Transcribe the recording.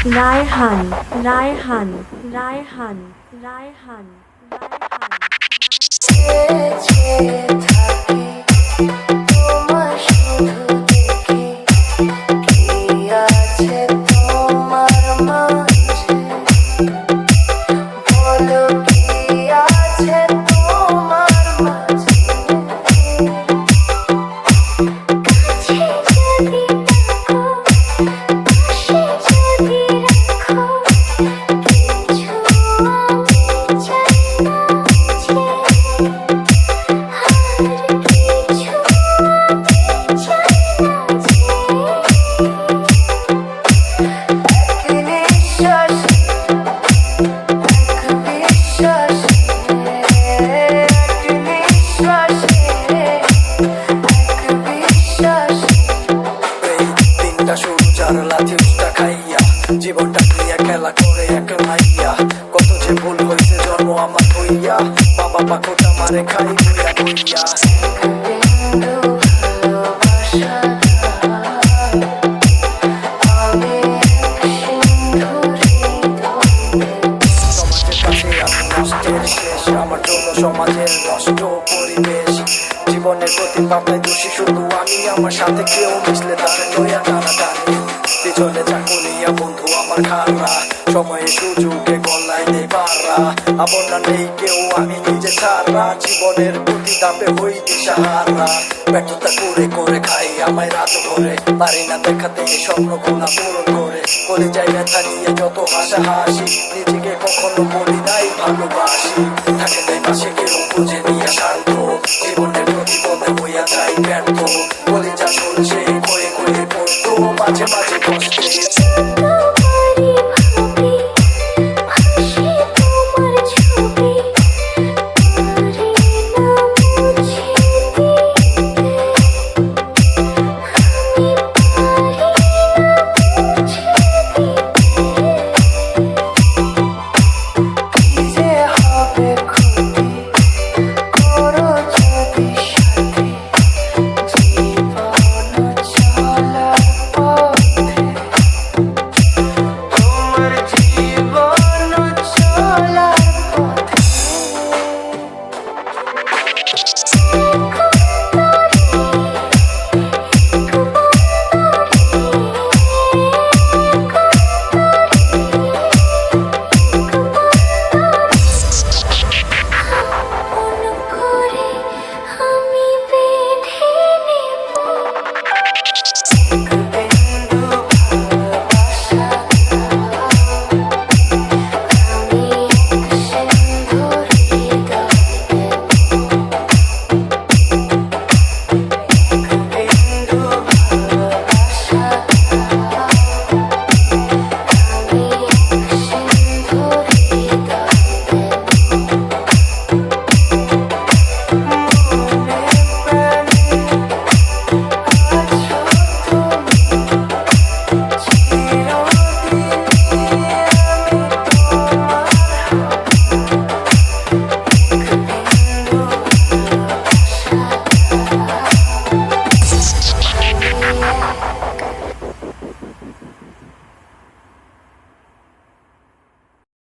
রায়হান রায়হান রায়হান রায়হান জীবনটা নিয়ে খেলা করে এক মাইয়া কত যে ভুল হয়েছে জন্ম আমার হইয়া বাবা পাখোটা মারে খাই বইয়া বইয়া সমাজের কাছে আমি নষ্টের শেষ আমার জন্য সমাজের নষ্ট পরিবেশ জীবনের প্রতি পাপড়ায় দোষী শুধু আমি আমার সাথে কেউ মিশলে তার লইয়া টানাটানি পিছনে চাকুলিয়া বন্ধু আমার খারা সময়ে সুযোগে গলায় নেই পারা আপন না নেই কেউ আমি নিজে ছাড়া জীবনের প্রতি দাপে হই দিশাহারা ব্যর্থতা করে করে খাই আমায় রাত ভরে পারি না দেখাতে স্বপ্ন গোনা পূরণ করে বলে যাই ব্যথা নিয়ে যত হাসাহাসি নিজেকে কখনো বলি নাই ভালোবাসি থাকে নাই পাশে কেউ বুঝে নিয়ে শান্ত জীবনের প্রতি পদে হইয়া যাই ব্যর্থ